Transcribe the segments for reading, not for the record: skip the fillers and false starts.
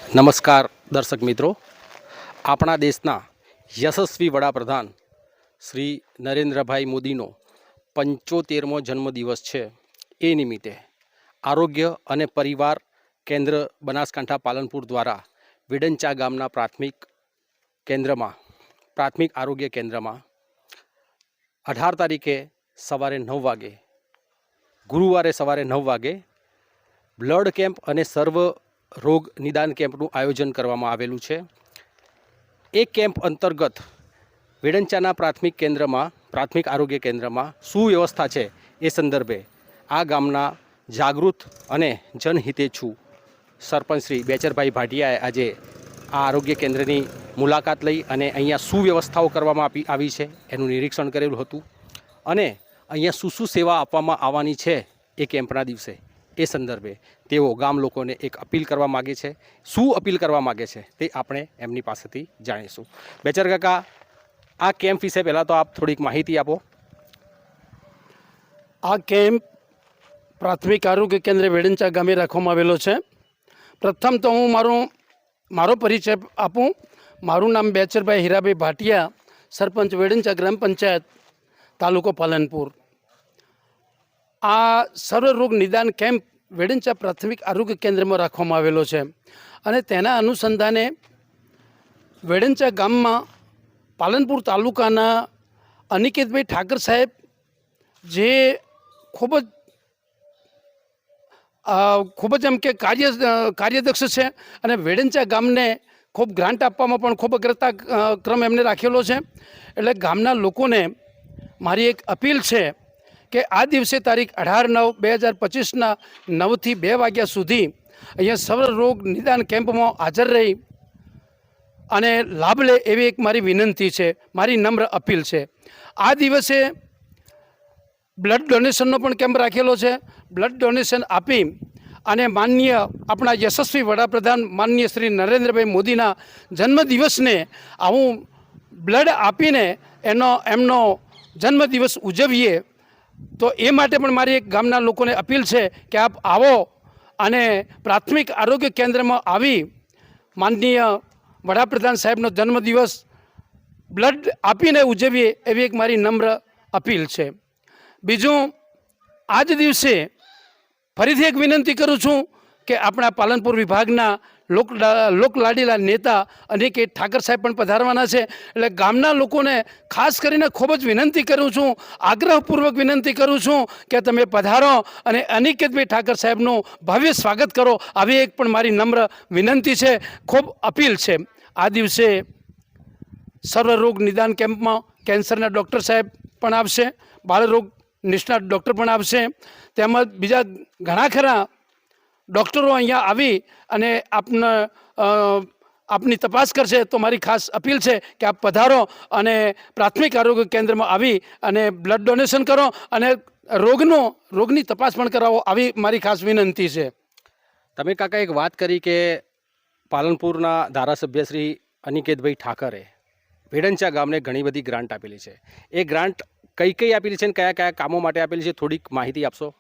નમસ્કાર દર્શક મિત્રો, આપણા દેશના યશસ્વી વડાપ્રધાન શ્રી નરેન્દ્રભાઈ મોદીનો 75મો જન્મદિવસ છે. એ નિમિત્તે આરોગ્ય અને પરિવાર કેન્દ્ર બનાસકાંઠા પાલનપુર દ્વારા વિડંચા ગામના પ્રાથમિક આરોગ્ય કેન્દ્રમાં 18 તારીખે સવારે 9 વાગે, ગુરુવારે સવારે 9 વાગે બ્લડ કેમ્પ અને સર્વ રોગ નિદાન કેમ્પનું આયોજન કરવામાં આવેલું છે. એ કેમ્પ અંતર્ગત વેડંચાના પ્રાથમિક આરોગ્ય કેન્દ્રમાં શું વ્યવસ્થા છે એ સંદર્ભે આ ગામના જાગૃત અને જનહિતેચ્છુ સરપંચ શ્રી બેચરભાઈ ભાટિયાએ આજે આ આરોગ્ય કેન્દ્રની મુલાકાત લઈ અને અહીંયા શું વ્યવસ્થાઓ કરવામાં આવી છે એનું નિરીક્ષણ કરેલું હતું અને અહીંયા શું સેવા આપવામાં આવવાની છે એ કેમ્પના દિવસે એ સંદર્ભે તેઓ ગામ લોકોને એક અપીલ કરવા માગે છે. શું અપીલ કરવા માગે છે તે આપણે એમની પાસેથી જાણીશું. બેચર કાકા, આ કેમ્પ વિશે પહેલાં તો આપ થોડીક માહિતી આપો. આ કેમ્પ પ્રાથમિક આરોગ્ય કેન્દ્ર વેડંચા ગામે રાખવામાં આવેલો છે. પ્રથમ તો હું મારો પરિચય આપું. મારું નામ બેચરભાઈ હીરાભાઈ ભાટિયા, સરપંચ વેડંચા ગ્રામ પંચાયત, તાલુકો પાલનપુર. આ સર્વરોગ નિદાન કેમ્પ વેડંચા પ્રાથમિક આરોગ્ય કેન્દ્રમાં રાખવામાં આવેલો છે અને તેના અનુસંધાને વેડંચા ગામમાં પાલનપુર તાલુકાના અનિકેતભાઈ ઠાકર સાહેબ, જે ખૂબ જ એમ કે કાર્યદક્ષ છે અને વેડંચા ગામને ખૂબ ગ્રાન્ટ આપવામાં પણ ખૂબ અગ્રતા ક્રમ એમને રાખેલો છે. એટલે ગામના લોકોને મારી એક અપીલ છે કે આ દિવસે તારીખ 18/9/2025ના 9 થી 2 વાગ્યા સુધી અહીંયા સર્વ રોગ નિદાન કેમ્પમાં હાજર રહી અને લાભ લે એવી એક મારી વિનંતી છે, મારી નમ્ર અપીલ છે. આ દિવસે બ્લડ ડોનેશનનો પણ કેમ્પ રાખેલો છે. બ્લડ ડોનેશન આપી અને માનનીય આપણા યશસ્વી વડાપ્રધાન માનનીય શ્રી નરેન્દ્રભાઈ મોદીના જન્મદિવસને આવું બ્લડ આપીને એમનો જન્મદિવસ ઉજવીએ. તો એ માટે પણ મારી એક ગામના લોકોને અપીલ છે કે આપ આવો અને પ્રાથમિક આરોગ્ય કેન્દ્રમાં આવી માનનીય વડાપ્રધાન સાહેબનો જન્મદિવસ બ્લડ આપીને ઉજવીએ એવી એક મારી નમ્ર અપીલ છે. બીજું, આ જ દિવસે ફરીથી એક વિનંતી કરું છું કે આપણા પાલનપુર વિભાગના લોકલાડીલા નેતા અનિકેત ઠાકર સાહેબ પણ પધારવાના છે. એટલે ગામના લોકોને ખાસ કરીને ખૂબ જ વિનંતી કરું છું, આગ્રહપૂર્વક વિનંતી કરું છું કે તમે પધારો અને અનિકેતભાઈ ઠાકર સાહેબનું ભવ્ય સ્વાગત કરો. આવી એક પણ મારી નમ્ર વિનંતી છે, ખૂબ અપીલ છે. આ દિવસે સર્વરોગ નિદાન કેમ્પમાં કેન્સરના ડૉક્ટર સાહેબ પણ આવશે, બાળરોગ નિષ્ણાત ડૉક્ટર પણ આવશે, તેમજ બીજા ઘણા ખરા ડૉક્ટરો અહીંયા આવી અને આપની તપાસ કરશે. તો મારી ખાસ અપીલ છે કે આપ પધારો અને પ્રાથમિક આરોગ્ય કેન્દ્રમાં આવી અને બ્લડ ડોનેશન કરો અને રોગની તપાસ પણ કરાવો, આવી મારી ખાસ વિનંતી છે. તમે કાકા એક વાત કરી કે પાલનપુરના ધારાસભ્ય શ્રી અનિકેતભાઈ ઠાકરે વેડંચા ગામને ઘણી બધી ગ્રાન્ટ આપેલી છે. એ ગ્રાન્ટ કઈ આપેલી છે અને કયા કયા કામો માટે આપેલી છે, થોડીક માહિતી આપશો.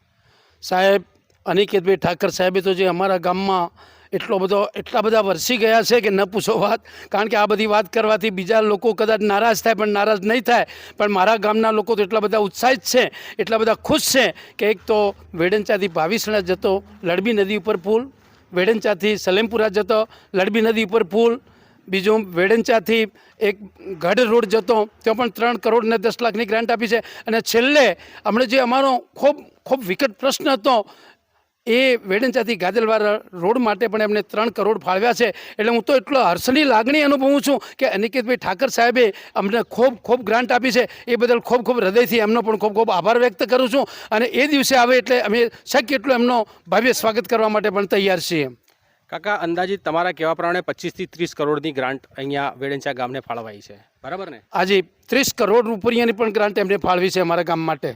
સાહેબ, અનિકેતભાઈ ઠાકર સાહેબે તો જે અમારા ગામમાં એટલા બધા વરસી ગયા છે કે ન પૂછો વાત. કારણ કે આ બધી વાત કરવાથી બીજા લોકો કદાચ નારાજ થાય, પણ નારાજ નહીં થાય. પણ મારા ગામના લોકો તો એટલા બધા ઉત્સાહિત છે, એટલા બધા ખુશ છે કે એક તો વેડંચાથી ભાવિસણા જતો લડબી નદી ઉપર પુલ, વેડંચાથી સલેમપુરા જતો લડબી નદી ઉપર પુલ, બીજું વેડંચાથી એક ગઢ રોડ જતો, ત્યાં પણ 3 કરોડ ને 10 લાખની ગ્રાન્ટ આપી છે. અને છેલ્લે હમણાં જે અમારો ખૂબ વિકટ પ્રશ્ન હતો એ વેડંચાથી ગાદલવાડા રોડ માટે પણ એમને 3 કરોડ ફાળવ્યા છે. એટલે હું તો એટલો હર્ષની લાગણી અનુભવું છું કે અનિકેતભાઈ ઠાકર સાહેબે અમને ખૂબ ગ્રાન્ટ આપી છે. એ બદલ ખૂબ હૃદયથી એમનો પણ ખૂબ આભાર વ્યક્ત કરું છું. અને એ દિવસે આવે એટલે અમે શક્ય એટલું એમનો ભવ્ય સ્વાગત કરવા માટે પણ તૈયાર છીએ. કાકા, અંદાજિત તમારા કહેવા પ્રમાણે 25 થી 30 કરોડની ગ્રાન્ટ અહીંયા વેડંચા ગામને ફાળવાઈ છે, બરાબર ને? આજે 30 કરોડ રૂપિયાની પણ ગ્રાન્ટ એમને ફાળવી છે અમારા ગામ માટે.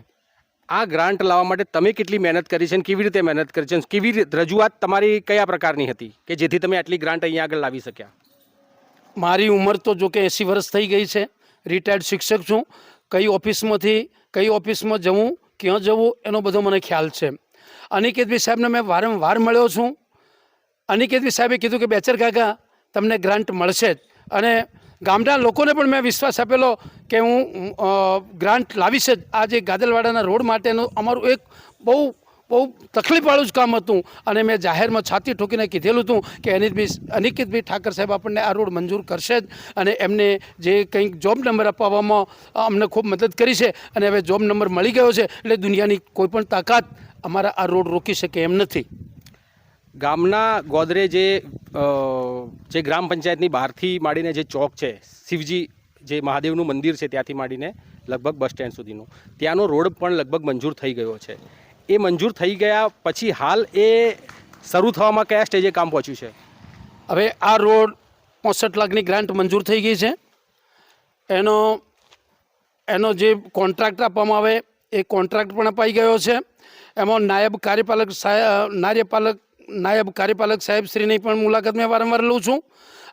આ ગ્રાન્ટ લાવવા માટે તમે કેટલી મહેનત કરી છે અને કેવી રીતે મહેનત કરી છે, કેવી રજૂઆત તમારી કયા પ્રકારની હતી કે જેથી તમે આટલી ગ્રાન્ટ અહીંયા આગળ લાવી શક્યા? મારી ઉંમર તો જો કે 80 વર્ષ થઈ ગઈ છે, રિટાયર્ડ શિક્ષક છું. કઈ ઓફિસમાં જવું, ક્યાં જવું એનો બધો મને ખ્યાલ છે. અનિકેતભાઈ સાહેબને મેં વારંવાર મળ્યો છું અનિકેતભાઈ સાહેબે કીધું કે બેચર કાકા તમને ગ્રાન્ટ મળશે જ, અને ગામના લોકોને પણ મેં વિશ્વાસ આપેલો કે હું ગ્રાન્ટ લાવીશ જ. આ જે ગાદલવાડાના રોડ માટેનું અમારું એક બહુ તકલીફવાળું જ કામ હતું, અને મેં જાહેરમાં છાતી ઠોકીને કીધેલું હતું કે અનિકેતભાઈ ઠાકર સાહેબ આપણને આ રોડ મંજૂર કરશે જ, અને એમને જે કંઈક જોબ નંબર અપાવવામાં અમને ખૂબ મદદ કરી છે, અને હવે જોબ નંબર મળી ગયો છે, એટલે દુનિયાની કોઈ પણ તાકાત અમારા આ રોડ રોકી શકે એમ નથી. ગામના ગોદરે જે ગ્રામ પંચાયતની બહારથી માંડીને જે ચોક છે, શિવજી જે મહાદેવનું મંદિર છે ત્યાંથી માંડીને લગભગ બસ સ્ટેન્ડ સુધીનું, ત્યાંનો રોડ પણ લગભગ મંજૂર થઈ ગયો છે. એ મંજૂર થઈ ગયા પછી હાલ એ શરૂ થવામાં કયા સ્ટેજે કામ પહોંચ્યું છે? હવે આ રોડ 65 લાખની ગ્રાન્ટ મંજૂર થઈ ગઈ છે. એનો જે કોન્ટ્રાક્ટ આપવામાં આવે એ કોન્ટ્રાક્ટ પણ અપાઈ ગયો છે. એમાં નાયબ કાર્યપાલક સાહેબશ્રીની પણ મુલાકાત મેં વારંવાર લઉં છું.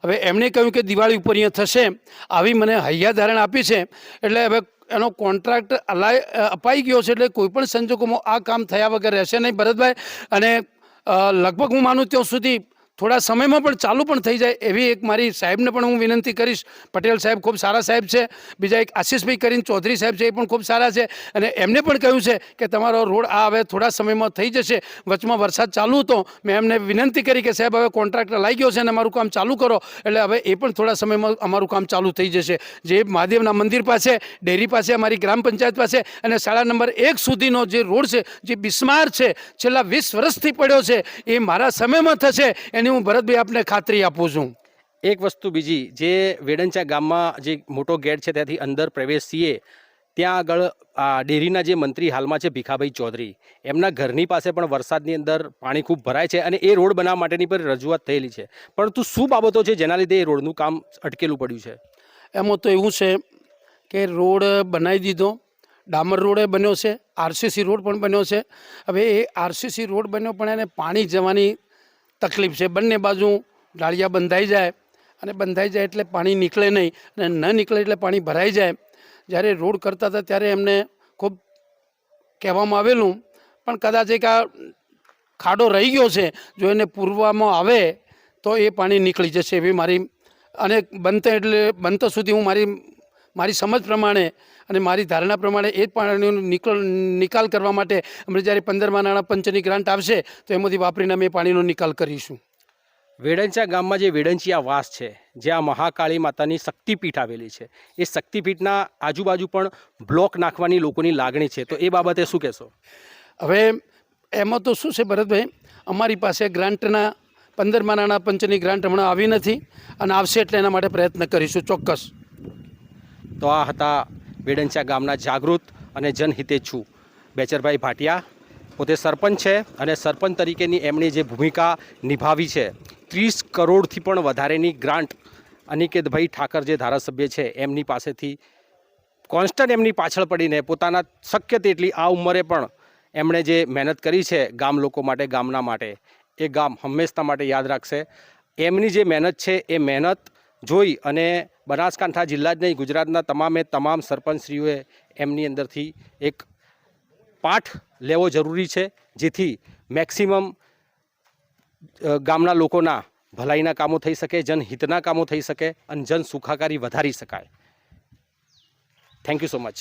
હવે એમણે કહ્યું કે દિવાળી ઉપર અહીંયા થશે, આવી મને હૈયાધારણ આપી છે, એટલે હવે એનો કોન્ટ્રાક્ટ અપાઈ ગયો છે, એટલે કોઈપણ સંજોગોમાં આ કામ થયા વગર રહેશે નહીં ભરતભાઈ. અને લગભગ હું માનું ત્યાં સુધી થોડા સમયમાં પણ ચાલુ પણ થઈ જાય એવી એક મારી સાહેબને પણ હું વિનંતી કરીશ. પટેલ સાહેબ ખૂબ સારા સાહેબ છે, બીજા એક આશીષભાઈ કરીને ચૌધરી સાહેબ છે, એ પણ ખૂબ સારા છે, અને એમને પણ કહ્યું છે કે તમારો રોડ આ હવે થોડા સમયમાં થઈ જશે. વચમાં વરસાદ ચાલુ હતો, મેં એમને વિનંતી કરી કે સાહેબ હવે કોન્ટ્રાક્ટર લાગી ગયો છે અને અમારું કામ ચાલુ કરો, એટલે હવે એ પણ થોડા સમયમાં અમારું કામ ચાલુ થઈ જશે. જે મહાદેવના મંદિર પાસે, ડેરી પાસે, અમારી ગ્રામ પંચાયત પાસે અને શાળા નંબર 1 સુધીનો જે રોડ છે, જે બિસ્માર છે, છેલ્લા 20 વર્ષથી પડ્યો છે, એ મારા સમયમાં થશે એની હું ભરતભાઈ આપને ખાતરી આપું છું. એક વસ્તુ બીજી, જે વેડંચા ગામમાં જે મોટો ગેટ છે ત્યાંથી અંદર પ્રવેશીએ ત્યાં આગળ આ ડેરીના જે મંત્રી હાલમાં છે ભીખાભાઈ ચૌધરી, એમના ઘરની પાસે પણ વરસાદની અંદર પાણી ખૂબ ભરાય છે, અને એ રોડ બનાવવા માટેની પણ રજૂઆત થયેલી છે, પરંતુ શું બાબતો છે જેના લીધે એ રોડનું કામ અટકેલું પડ્યું છે? એમાં તો એવું છે કે રોડ બનાવી દીધો, ડામર રોડ બન્યો છે, આરસીસી રોડ પણ બન્યો છે. હવે એ આરસીસી રોડ બન્યો પણ એને પાણી જવાની તકલીફ છે. બંને બાજુ ડાળિયા બંધાઈ જાય, અને બંધાઈ જાય એટલે પાણી નીકળે નહીં, અને ન નીકળે એટલે પાણી ભરાઈ જાય. જ્યારે રોડ કરતા હતા ત્યારે એમને ખૂબ કહેવામાં આવેલું, પણ કદાચ એક આ ખાડો રહી ગયો છે, જો એને પૂરવામાં આવે તો એ પાણી નીકળી જશે એવી મારી, અને બનતો સુધી હું મારી સમજ પ્રમાણે અને મારી ધારણા પ્રમાણે એ જ પાણીનો નિકાલ કરવા માટે અમે જ્યારે 15મા નાણાં પંચની ગ્રાન્ટ આવશે તો એમાંથી વાપરીને અમે પાણીનો નિકાલ કરીશું. વેડંચા ગામમાં જે વેડંચિયા વાસ છે, જ્યાં મહાકાળી માતાની શક્તિપીઠ આવેલી છે, એ શક્તિપીઠના આજુબાજુ પણ બ્લોક નાખવાની લોકોની લાગણી છે, તો એ બાબતે શું કહેશો? હવે એમાં તો શું છે ભરતભાઈ, અમારી પાસે ગ્રાન્ટના 15મા નાણાં પંચની ગ્રાન્ટ હમણાં આવી નથી, અને આવશે એટલે એના માટે પ્રયત્ન કરીશું ચોક્કસ. તો આ હતા વેડંચા ગામના જાગૃત અને જનહિતેચ્છુ બેચરભાઈ ભાટિયા. પોતે સરપંચ છે, અને સરપંચ તરીકેની એમની જે ભૂમિકા નિભાવી છે, 30 કરોડથી પણ વધારેની ગ્રાન્ટ અનિકેતભાઈ ઠાકર જે ધારાસભ્ય છે એમની પાસેથી કોન્સ્ટન્ટ એમની પાછળ પડીને પોતાના શક્ય તેટલી આ ઉંમરે પણ એમણે જે મહેનત કરી છે ગામ લોકો માટે, ગામના માટે, એ ગામ હંમેશા માટે યાદ રાખશે. એમની જે મહેનત છે એ મહેનત જોઈ અને બનાસકાંઠા જિલ્લા જ નહીં, ગુજરાતના તમામ સરપંચશ્રીઓએ એમની અંદરથી એક પાઠ લેવો જરૂરી છે, જેથી મેક્સિમમ ગામના લોકોના ભલાઈના કામો થઈ શકે, જનહિતના કામો થઈ શકે, અને જન સુખાકારી વધારી શકાય. Thank you so much.